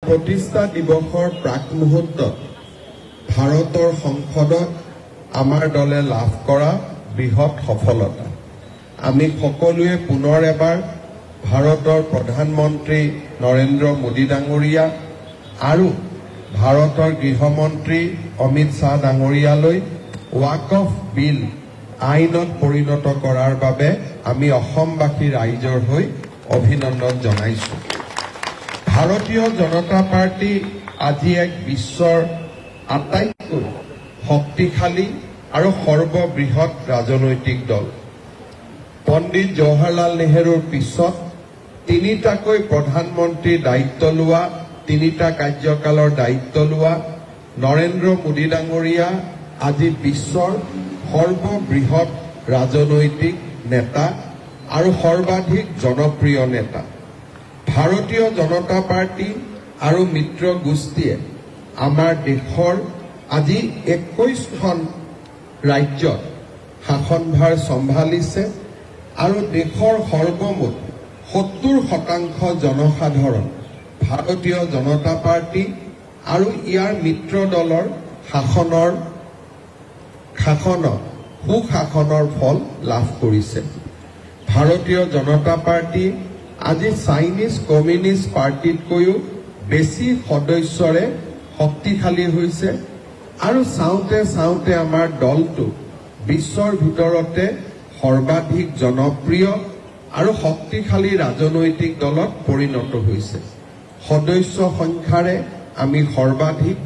প্ৰতিষ্ঠা দিৱসৰ প্ৰাক মুহূৰ্তত ভাৰতৰ সংসদত আমাৰ দলে লাভ কৰা বৃহৎ সফলতা। আমি সকলোৱে পুনৰ এবাৰ ভাৰতৰ প্ৰধানমন্ত্ৰী নৰেন্দ্ৰ মোদী ডাঙৰীয়া আৰু ভাৰতৰ গৃহমন্ত্ৰী অমিত শ্বাহ ডাঙৰীয়ালৈ ৱাকফ বিল আইনত পৰিণত কৰাৰ বাবে আমি অসমবাসী ৰাইজৰ হৈ অভিনন্দন জনাইছো। ভাৰতীয় জনতা পাৰ্টি আজি এক বিশ্বৰ আটাইতকৈ শক্তিশালী আৰু সৰ্ববৃহৎ ৰাজনৈতিক দল। পণ্ডিত জৱাহৰলাল নেহৰুৰ পিছত তিনিটাকৈ প্ৰধানমন্ত্ৰীৰ দায়িত্ব লোৱা, তিনিটা কাৰ্যকালৰ দায়িত্ব লোৱা নৰেন্দ্ৰ মোদী ডাঙৰীয়া আজি বিশ্বৰ সৰ্ববৃহৎ ৰাজনৈতিক নেতা আৰু সৰ্বাধিক জনপ্ৰিয় নেতা। ভাৰতীয় জনতা পাৰ্টি আৰু মিত্ৰ গোষ্ঠীয়ে আমাৰ দেশৰ আজি 21খন ৰাজ্যত শাসনভাৰ চম্ভালিছে আৰু দেশৰ সৰ্বমুঠ 70% জনসাধাৰণ ভাৰতীয় জনতা পাৰ্টি আৰু ইয়াৰ মিত্ৰ দলৰ সুশাসনৰ ফল লাভ কৰিছে। ভাৰতীয় জনতা পাৰ্টি আজি চাইনিজ কমিউনিষ্ট পাৰ্টিতকৈও বেছি সদস্যৰে শক্তিশালী হৈছে আৰু চাওঁতে চাওঁতে আমাৰ দলটো বিশ্বৰ ভিতৰতে সৰ্বাধিক জনপ্ৰিয় আৰু শক্তিশালী ৰাজনৈতিক দলত পৰিণত হৈছে। সদস্য সংখ্যাৰে আমি সৰ্বাধিক,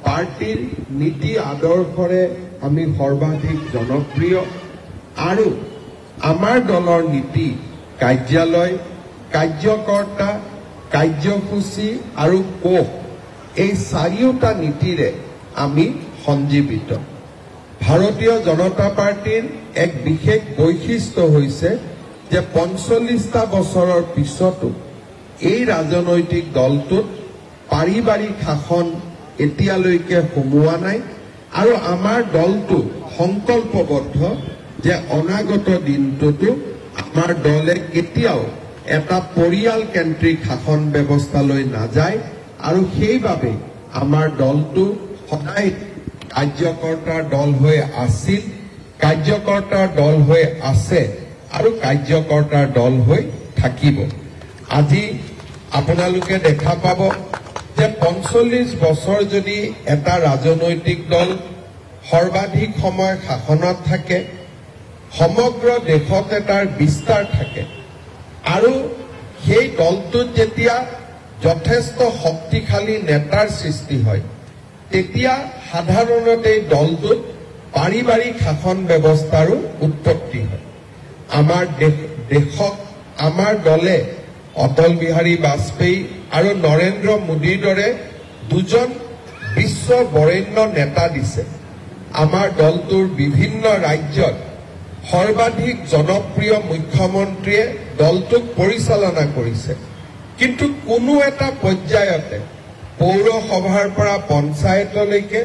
পাৰ্টিৰ নীতি আদৰ্শৰে আমি সৰ্বাধিক জনপ্ৰিয় আৰু আমাৰ দলৰ নীতি, কাৰ্যালয়, কাৰ্যকৰ্তা, কাৰ্যসূচী আৰু কোষ এই চাৰিওটা নীতিৰে আমি সঞ্জীৱিত। ভাৰতীয় জনতা পাৰ্টিৰ এক বিশেষ বৈশিষ্ট্য হৈছে যে ৪৫টা বছৰৰ পিছতো এই ৰাজনৈতিক দলটোত পাৰিবাৰিক শাসন এতিয়ালৈকে সোমোৱা নাই আৰু আমাৰ দলটো সংকল্পবদ্ধ যে অনাগত দিনটোতো আমাৰ দলে কেতিয়াও এটা পৰিয়ালকেন্দ্ৰিক শাসন ব্যৱস্থালৈ নাযায় আৰু সেইবাবে আমাৰ দলটো সদায় কাৰ্যকৰ্তাৰ দল হৈ আছিল, কাৰ্যকৰ্তাৰ দল হৈ আছে আৰু কাৰ্যকৰ্তাৰ দল হৈ থাকিব। আজি আপোনালোকে দেখা পাব যে ৪৫ বছৰ যদি এটা ৰাজনৈতিক দল সৰ্বাধিক সময় শাসনত থাকে, সমগ্ৰ দেশত এটাৰ বিস্তাৰ থাকে আৰু সেই দলটোত যেতিয়া যথেষ্ট শক্তিশালী নেতাৰ সৃষ্টি হয়, তেতিয়া সাধাৰণতে দলটোত পাৰিবাৰিক শাসন ব্যৱস্থাৰো উৎপত্তি হয়। আমাৰ দেশক আমাৰ দলে অটল বিহাৰী বাজপেয়ী আৰু নৰেন্দ্ৰ মোদীৰ দৰে দুজন বিশ্ব বৰেণ্য নেতা দিছে। আমাৰ দলটোৰ বিভিন্ন ৰাজ্যত সৰ্বাধিক জনপ্ৰিয় মুখ্যমন্ত্ৰীয়ে দলটোক পৰিচালনা কৰিছে, কিন্তু কোনো এটা পৰ্যায়তে পৌৰসভাৰ পৰা পঞ্চায়তলৈকে,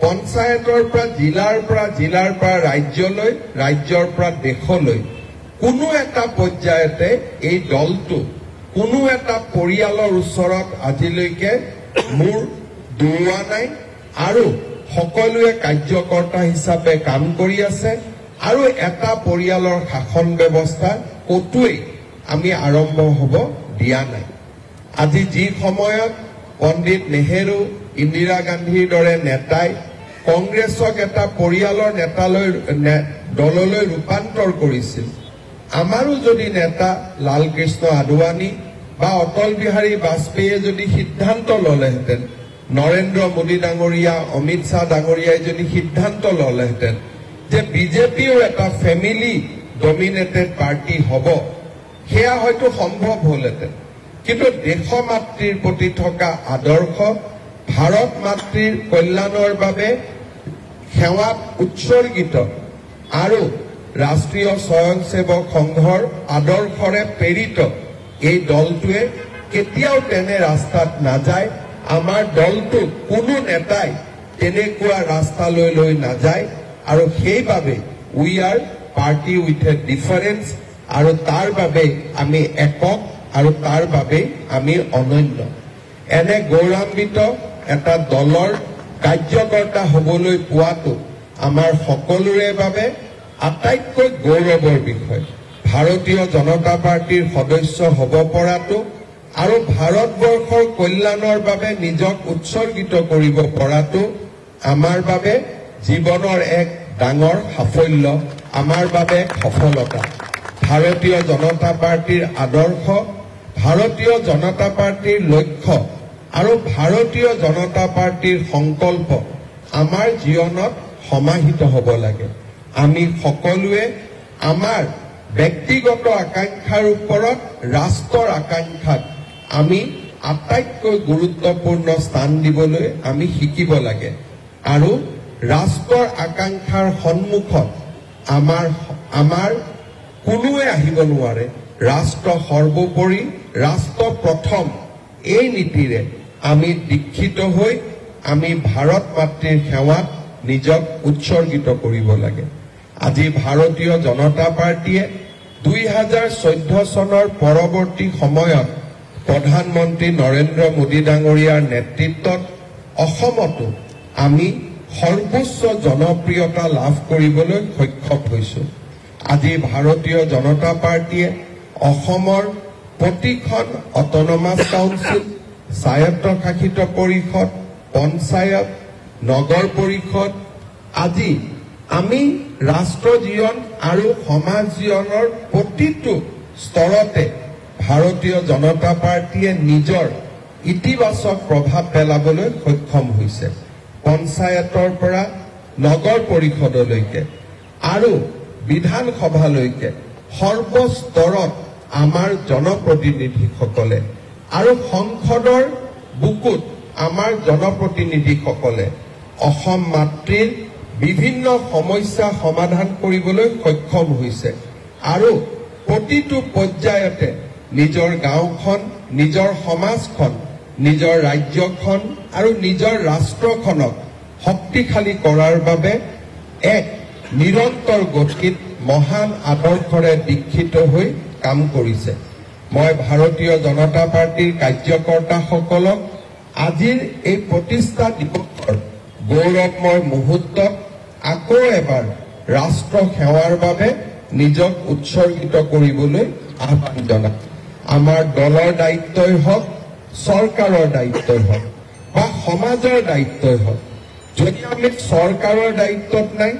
পঞ্চায়তৰ পৰা জিলাৰ পৰা ৰাজ্যলৈ, ৰাজ্যৰ পৰা দেশলৈ কোনো এটা পৰ্যায়তে এই দলটো কোনো এটা পৰিয়ালৰ ওচৰত আজিলৈকে মূৰ দোৱা নাই আৰু সকলোৱে কাৰ্যকৰ্তা হিচাপে কাম কৰি আছে আৰু এটা পৰিয়ালৰ শাসন ব্যৱস্থা কতোৱেই আমি আৰম্ভ হ'ব দিয়া নাই। আজি যি সময়ত পণ্ডিত নেহেৰু, ইন্দিৰা গান্ধীৰ দৰে নেতাই কংগ্ৰেছক এটা পৰিয়ালৰ দললৈ ৰূপান্তৰ কৰিছিল, আমাৰো যদি নেতা লালকৃষ্ণ আদৱানী বা অটল বিহাৰী বাজপেয়ীয়ে যদি সিদ্ধান্ত ললেহেঁতেন, নৰেন্দ্ৰ মোদী ডাঙৰীয়া, অমিত শ্বাহ ডাঙৰীয়াই যদি সিদ্ধান্ত ললেহেঁতেন যে বিজেপিও এটা ফেমিলি ডমিনেটেড পাৰ্টি হ'ব, সেয়া হয়তো সম্ভৱ হ'লহেঁতেন। কিন্তু দেশমাতৃৰ প্ৰতি থকা আদৰ্শ, ভাৰত মাতৃৰ কল্যাণৰ বাবে সেৱাত উৎসৰ্গিত আৰু ৰাষ্ট্ৰীয় স্বয়ংসেৱক সংঘৰ আদৰ্শৰে প্ৰেৰিত এই দলটোৱে কেতিয়াও তেনে ৰাস্তাত নাযায়। আমাৰ দলটো কোনো নেতাই তেনেকুৱা ৰাস্তালৈ লৈ নাযায় আৰু সেইবাবে we are party with a difference আৰু তাৰ বাবে আমি একক আৰু তাৰ বাবে আমি অনন্য। এনে গৌৰৱান্বিত এটা দলৰ কাৰ্যকৰ্তা হ'বলৈ পোৱাটো আমাৰ সকলোৰে বাবে আটাইতকৈ গৌৰৱৰ বিষয়। ভাৰতীয় জনতা পাৰ্টিৰ সদস্য হ'ব পৰাটো আৰু ভাৰতবৰ্ষৰ কল্যাণৰ বাবে নিজক উৎসৰ্গিত কৰিব পৰাটো আমাৰ বাবে জীৱনৰ এক ডাঙৰ সাফল্য, আমাৰ বাবে সফলতা। ভাৰতীয় জনতা পাৰ্টিৰ আদৰ্শ, ভাৰতীয় জনতা পাৰ্টিৰ লক্ষ্য আৰু ভাৰতীয় জনতা পাৰ্টিৰ সংকল্প আমাৰ জীৱনত সমাহিত হ'ব লাগে। আমি সকলোৱে আমাৰ ব্যক্তিগত আকাংক্ষাৰ ওপৰত ৰাষ্ট্ৰৰ আকাংক্ষাক আমি আটাইতকৈ গুৰুত্বপূৰ্ণ স্থান দিবলৈ আমি শিকিব লাগে আৰু ৰাষ্ট্ৰৰ আকাংক্ষাৰ সন্মুখত আমাৰ কোনোৱে আহিব নোৱাৰে। ৰাষ্ট্ৰ সৰ্বোপৰি, ৰাষ্ট্ৰ প্ৰথম এই নীতিৰে আমি দীক্ষিত হৈ আমি ভাৰত মাতৃৰ সেৱাত নিজক উৎসৰ্গিত কৰিব লাগে। আজি ভাৰতীয় জনতা পাৰ্টিয়ে 2014 চনৰ পৰৱৰ্তী সময়ত প্ৰধানমন্ত্ৰী নৰেন্দ্ৰ মোদী ডাঙৰীয়াৰ নেতৃত্বত অসমতো আমি সৰ্বোচ্চ জনপ্ৰিয়তা লাভ কৰিবলৈ সক্ষম হৈছো। আজি ভাৰতীয় জনতা পাৰ্টিয়ে অসমৰ প্ৰতিখন অট'নমাছ কাউন্সিল, স্বায়ত্তশাসিত পৰিষদ, পঞ্চায়ত, নগৰ পৰিষদ আজি আমি ৰাষ্ট্ৰ জীৱন আৰু সমাজ জীৱনৰ প্ৰতিটো স্তৰতে ভাৰতীয় জনতা পাৰ্টিয়ে নিজৰ ইতিবাচক প্ৰভাৱ পেলাবলৈ সক্ষম হৈছে। পঞ্চায়তৰ পৰা নগৰ পৰিষদলৈকে আৰু বিধানসভালৈকে সৰ্বস্তৰত আমাৰ জনপ্ৰতিনিধিসকলে আৰু সংসদৰ বুকুত আমাৰ জনপ্ৰতিনিধিসকলে অসম মাতৃৰ বিভিন্ন সমস্যা সমাধান কৰিবলৈ সক্ষম হৈছে আৰু প্ৰতিটো পৰ্যায়তে নিজৰ গাঁওখন, নিজৰ সমাজখন, নিজৰ ৰাজ্যখন আৰু নিজৰ ৰাষ্ট্ৰখনক শক্তিশালী কৰাৰ বাবে এক নিৰন্তৰ গতিত মহান আদৰ্শৰে দীক্ষিত হৈ কাম কৰিছে। মই ভাৰতীয় জনতা পাৰ্টিৰ কাৰ্যকৰ্তাসকলক আজিৰ এই প্ৰতিষ্ঠা দিৱসৰ গৌৰৱময় মুহূৰ্তত আকৌ এবাৰ ৰাষ্ট্ৰ সেৱাৰ বাবে নিজক উৎসৰ্গিত কৰিবলৈ আহ্বান জনাওঁ। আমাৰ দলৰ দায়িত্বই হওক, চৰকাৰৰ দায়িত্বই হওক বা সমাজৰ দায়িত্বই হওক, যদি আমি চৰকাৰৰ দায়িত্বত নাই,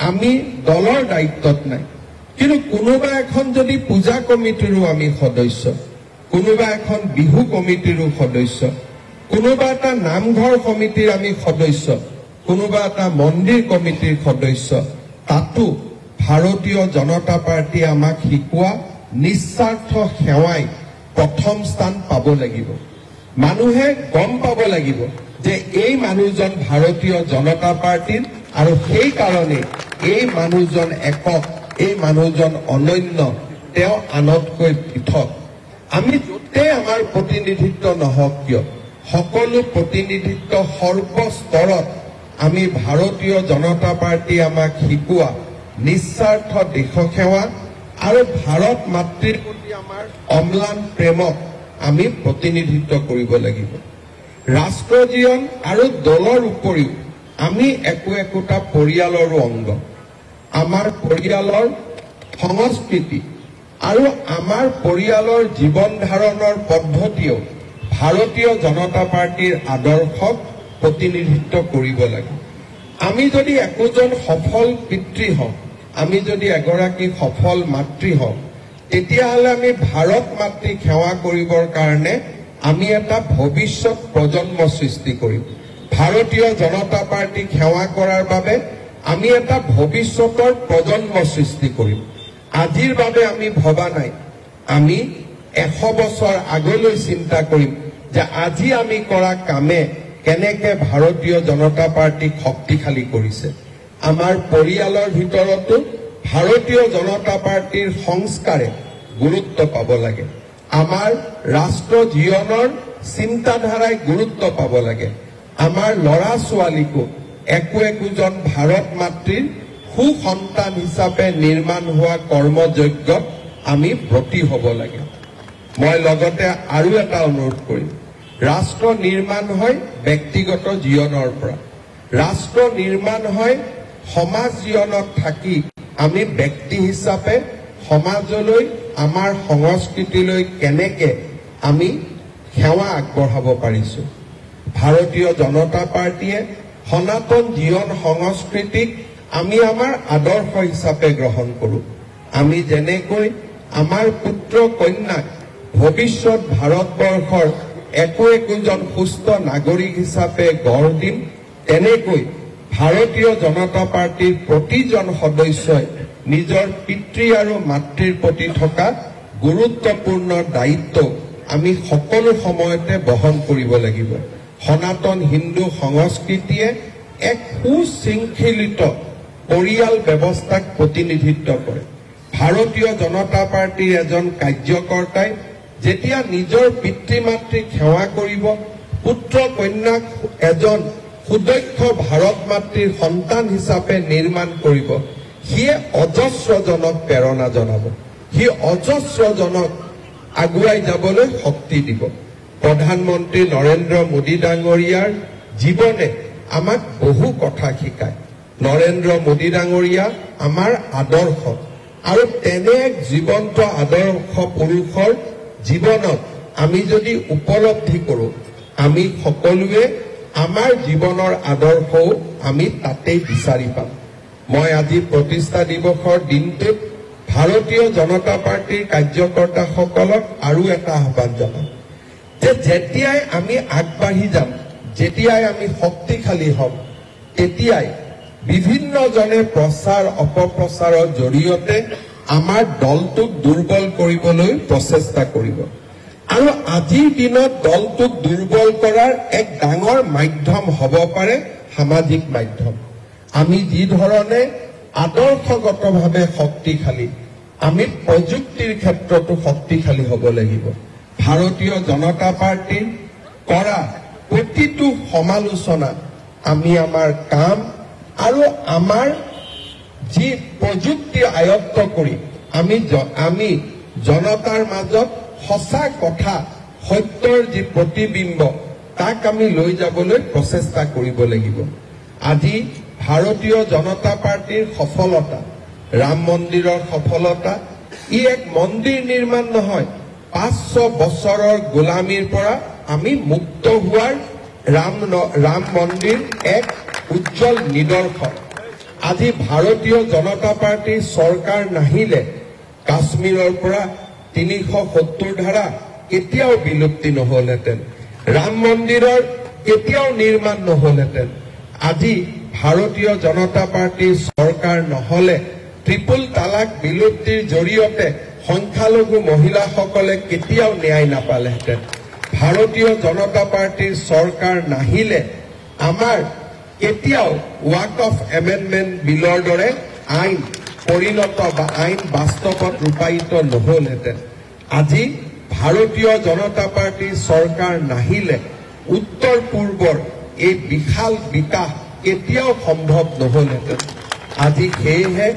আমি দলৰ দায়িত্বত নাই, কিন্তু কোনোবা এখন যদি পূজা কমিটিৰো আমি সদস্য, কোনোবা এখন বিহু কমিটিৰো সদস্য, কোনোবা এটা নামঘৰ সমিতিৰ আমি সদস্য, কোনোবা এটা মন্দিৰ কমিটিৰ সদস্য, তাতো ভাৰতীয় জনতা পাৰ্টিয়ে আমাক শিকোৱা নিস্বাৰ্থ সেৱাই প্ৰথম স্থান পাব লাগিব। মানুহে গম পাব লাগিব যে এই মানুহজন ভাৰতীয় জনতা পাৰ্টিৰ আৰু সেইকাৰণে এই মানুহজন একক, এই মানুহজন অনন্য, তেওঁ আনতকৈ পৃথক। আমি য'তে আমাৰ প্ৰতিনিধিত্ব নহওক কিয়, সকলো প্ৰতিনিধিত্ব সৰ্বস্তৰত আমি ভাৰতীয় জনতা পাৰ্টিয়ে আমাক শিকোৱা নিস্বাৰ্থ দেশসেৱা আৰু ভাৰত মাতৃৰ প্ৰতি আমাৰ অম্লান প্ৰেমক আমি প্ৰতিনিধিত্ব কৰিব লাগিব। ৰাষ্ট্ৰ জীৱন আৰু দলৰ উপৰিও আমি একোটা পৰিয়ালৰো অংগ। আমাৰ পৰিয়ালৰ সংস্কৃতি আৰু আমাৰ পৰিয়ালৰ জীৱন ধাৰণৰ পদ্ধতিও ভাৰতীয় জনতা পাৰ্টিৰ আদৰ্শক প্ৰতিনিধিত্ব কৰিব লাগে। আমি যদি একোজন সফল পিতৃ হওঁ, আমি যদি এগৰাকী সফল মাতৃ হওঁ, তেতিয়াহ'লে আমি ভাৰত মাতৃক সেৱা কৰিবৰ কাৰণে আমি এটা ভৱিষ্যত প্ৰজন্ম সৃষ্টি কৰিম। ভাৰতীয় জনতা পাৰ্টিক সেৱা কৰাৰ বাবে আমি এটা ভৱিষ্যতৰ প্ৰজন্ম সৃষ্টি কৰিম। আজিৰ বাবে আমি ভবা নাই, আমি 100 বছৰ আগলৈ চিন্তা কৰিম যে আজি আমি কৰা কামে কেনেকে ভাৰতীয় জনতা পাৰ্টিক শক্তিশালী কৰিছে। আমাৰ পৰিয়ালৰ ভিতৰতো ভাৰতীয় জনতা পাৰ্টিৰ সংস্কাৰে গুৰুত্ব পাব লাগে। আমাৰ ৰাষ্ট্ৰ জীৱনৰ চিন্তাধাৰাই গুৰুত্ব পাব লাগে। আমাৰ ল'ৰা ছোৱালীকো একোজন ভাৰত মাতৃৰ সুসন্তান হিচাপে নিৰ্মাণ হোৱা কৰ্মযজ্ঞত আমি ব্ৰতী হ'ব লাগে। মই লগতে আৰু এটা অনুৰোধ কৰিম, ৰাষ্ট্ৰ নিৰ্মাণ হয় ব্যক্তিগত জীৱনৰ পৰা ৰাষ্ট্ৰ নিৰ্মাণ হয় সমাজ জীৱনত থাকি আমি ব্যক্তি হিচাপে সমাজলৈ আমাৰ সংস্কৃতিলৈ কেনেকে আমি সেৱা আগবঢ়াব পাৰিছো ভাৰতীয় জনতা পাৰ্টিয়ে সনাতন জীৱন সংস্কৃতিক আমি আমাৰ আদৰ্শ হিচাপে গ্ৰহণ কৰো আমি যেনেকৈ আমাৰ পুত্ৰ কন্যাক ভৱিষ্যত ভাৰতবৰ্ষৰ একোজন সুস্থ নাগৰিক হিচাপে গঢ় দিম তেনেকৈ ভাৰতীয় জনতা পাৰ্টিৰ প্ৰতিজন সদস্যই নিজৰ পিতৃ আৰু মাতৃৰ প্ৰতি থকা গুৰুত্বপূৰ্ণ দায়িত্ব আমি সকলো সময়তে বহন কৰিব লাগিব সনাতন হিন্দু সংস্কৃতিয়ে এক সুশৃংখলিত পৰিয়াল ব্যৱস্থাক প্ৰতিনিধিত্ব কৰে ভাৰতীয় জনতা পাৰ্টিৰ এজন কাৰ্যকৰ্তাই যেতিয়া নিজৰ পিতৃ মাতৃক সেৱা কৰিব পুত্ৰ কন্যাক এজন সুদক্ষ ভাৰত মাতৃৰ সন্তান হিচাপে নিৰ্মাণ কৰিব সিয়ে অজস্ৰজনক প্ৰেৰণা জনাব সি অজস্ৰজনক আগুৱাই যাবলৈ শক্তি দিব প্ৰধানমন্ত্ৰী নৰেন্দ্ৰ মোদী ডাঙৰীয়াৰ জীৱনে আমাক বহু কথা শিকায় নৰেন্দ্ৰ মোদী ডাঙৰীয়া আমাৰ আদৰ্শ আৰু তেনে এক জীৱন্ত আদৰ্শ পুৰুষৰ জীৱনত আমি যদি উপলব্ধি কৰো আমি সকলোৱে আমাৰ জীৱনৰ আদৰ্শও আমি তাতেই বিচাৰি পাম মই আজি প্ৰতিষ্ঠা দিৱসৰ দিনটোত ভাৰতীয় জনতা পাৰ্টিৰ কাৰ্যকৰ্তাসকলক আৰু এটা আহ্বান জনাম যে যেতিয়াই আমি আগবাঢ়ি যাম যেতিয়াই আমি শক্তিশালী হ'ম তেতিয়াই বিভিন্নজনে প্ৰচাৰ অপপ্ৰচাৰৰ জৰিয়তে আমাৰ দলটোক দুৰ্বল কৰিবলৈ প্ৰচেষ্টা কৰিব আৰু আজিৰ দিনত দলটোক দুৰ্বল কৰাৰ এক ডাঙৰ মাধ্যম হ'ব পাৰে সামাজিক মাধ্যম আমি যি ধৰণে আদৰ্শগতভাৱে শক্তিশালী আমি প্ৰযুক্তিৰ ক্ষেত্ৰতো শক্তিশালী হ'ব লাগিব ভাৰতীয় জনতা পাৰ্টিৰ কৰা প্ৰতিটো সমালোচনা আমি আমাৰ কাম আৰু আমাৰ যি প্ৰযুক্তি আয়ত্ত কৰি আমি জনতাৰ মাজত সঁচা কথা সত্যৰ যি প্ৰতিবিম্ব তাক আমি লৈ যাবলৈ প্ৰচেষ্টা কৰিব লাগিব আজি ভাৰতীয় জনতা পাৰ্টিৰ সফলতা ৰাম মন্দিৰৰ সফলতা ই এক মন্দিৰ নিৰ্মাণ নহয় 500 বছৰৰ গোলামীৰ পৰা আমি মুক্ত হোৱাৰ ৰাম মন্দিৰ এক উজ্জ্বল নিদৰ্শন আজি ভাৰতীয় জনতা পাৰ্টিৰ চৰকাৰ নাহিলে কাশ্মীৰৰ পৰা 370 ধাৰা কেতিয়াও বিলুপ্তি নহলহেঁতেন ৰাম মন্দিৰৰ কেতিয়াও নিৰ্মাণ নহলহেঁতেন আজি ভাৰতীয় জনতা পাৰ্টিৰ চৰকাৰ নহলে ট্ৰিপল তালাক বিলুপ্তিৰ জৰিয়তে সংখ্যালঘু মহিলাসকলে কেতিয়াও ন্যায় নাপালেহেঁতেন ভাৰতীয় জনতা পাৰ্টিৰ চৰকাৰ নাহিলে আমাৰ কেতিয়াও ৱাক অফ এমেণ্ডমেণ্ট বিলৰ দৰে আইন পৰিণত বা আইন বাস্তৱত ৰূপায়িত নহলহেঁতেন আজি ভাৰতীয় জনতা পাৰ্টিৰ চৰকাৰ নাহিলে উত্তৰ পূৰ্বৰ এই বিশাল বিকাশ কেতিয়াও সম্ভৱ নহলহেঁতেন আজি সেয়েহে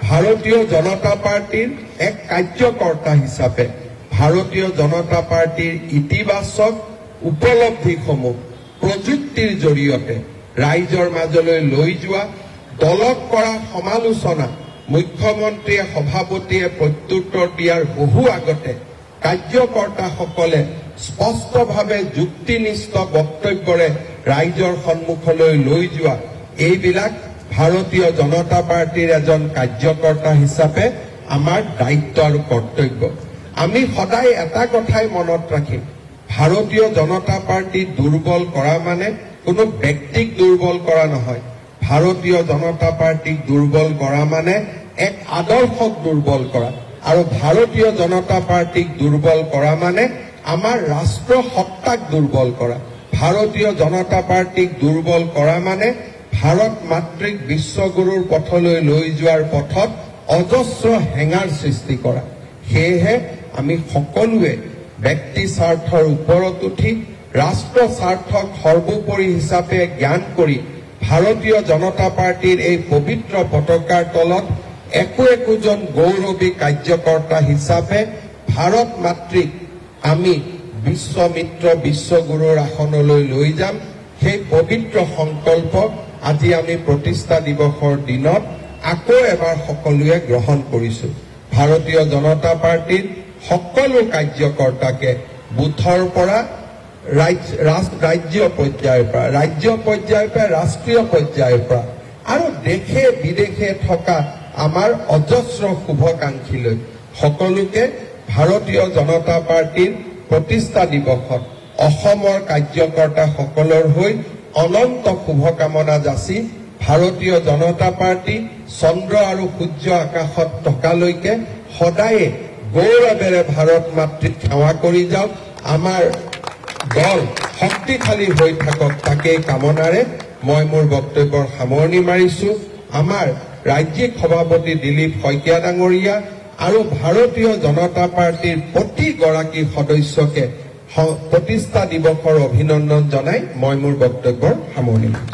ভাৰতীয় জনতা পাৰ্টিৰ এক কাৰ্যকৰ্তা হিচাপে ভাৰতীয় জনতা পাৰ্টিৰ ইতিবাচক উপলব্ধিসমূহ প্ৰযুক্তিৰ জৰিয়তে ৰাইজৰ মাজলৈ লৈ যোৱা দলক কৰা সমালোচনা মুখ্যমন্ত্ৰীয়ে সভাপতিয়ে প্ৰত্যুত্তৰ দিয়াৰ বহু আগতে কাৰ্যকৰ্তাসকলে স্পষ্টভাৱে যুক্তিনিষ্ঠ বক্তব্যৰে ৰাইজৰ সন্মুখলৈ লৈ যোৱা এইবিলাক ভাৰতীয় জনতা পাৰ্টিৰ এজন কাৰ্যকৰ্তা হিচাপে আমাৰ দায়িত্ব আৰু কৰ্তব্য আমি সদায় এটা কথাই মনত ৰাখিম ভাৰতীয় জনতা পাৰ্টি দুৰ্বল কৰা মানে কোনো ব্যক্তিক দুৰ্বল কৰা নহয় ভাৰতীয় জনতা পাৰ্টিক দুৰ্বল কৰা মানে এক আদৰ্শক দুৰ্বল কৰা আৰু ভাৰতীয় জনতা পাৰ্টিক দুৰ্বল কৰা মানে আমাৰ ৰাষ্ট্ৰ সত্তাক দুৰ্বল কৰা ভাৰতীয় জনতা পাৰ্টিক দুৰ্বল কৰা মানে ভাৰত মাতৃক বিশ্বগুৰুৰ পথলৈ লৈ যোৱাৰ পথত অজস্ৰ হেঙাৰ সৃষ্টি কৰা সেয়েহে আমি সকলোৱে ব্যক্তি স্বাৰ্থৰ ওপৰত উঠি ৰাষ্ট্ৰ স্বাৰ্থক সৰ্বোপৰি হিচাপে জ্ঞান কৰি ভাৰতীয় জনতা পাৰ্টিৰ এই পবিত্ৰ পতাকাৰ তলত একোজন গৌৰৱী কাৰ্যকৰ্তা হিচাপে ভাৰত মাতৃক আমি বিশ্বমিত্ৰ বিশ্বগুৰুৰ আসনলৈ লৈ যাম। সেই পবিত্ৰ সংকল্প আজি আমি প্ৰতিষ্ঠা দিৱসৰ দিনত আকৌ এবাৰ সকলোৱে গ্ৰহণ কৰিছো। ভাৰতীয় জনতা পাৰ্টিৰ সকলো কাৰ্যকৰ্তাকে বুথৰ পৰা ৰাজ্য পৰ্যায়ৰ পৰা ৰাষ্ট্ৰীয় পৰ্যায়ৰ পৰা আৰু দেশে বিদেশে থকা আমাৰ অজস্ৰ শুভকাংক্ষীলৈ সকলোকে ভাৰতীয় জনতা পাৰ্টিৰ প্ৰতিষ্ঠা দিৱসত অসমৰ কাৰ্যকৰ্তাসকলৰ হৈ অনন্ত শুভকামনা যাচি ভাৰতীয় জনতা পাৰ্টি চন্দ্ৰ আৰু সূৰ্য আকাশত থকালৈকে সদায়ে গৌৰৱেৰে ভাৰত মাতৃক সেৱা কৰি যাওক। আমাৰ দল শক্তিশালী হৈ থাকক, তাকেই কামনাৰে মই মোৰ বক্তব্যৰ সামৰণি মাৰিছো। আমাৰ ৰাজ্যিক সভাপতি দিলীপ শইকীয়া ডাঙৰীয়া আৰু ভাৰতীয় জনতা পাৰ্টিৰ প্ৰতিগৰাকী সদস্যকে প্ৰতিষ্ঠা দিৱসৰ অভিনন্দন জনাই মই মোৰ বক্তব্যৰ সামৰণি মাৰিছো।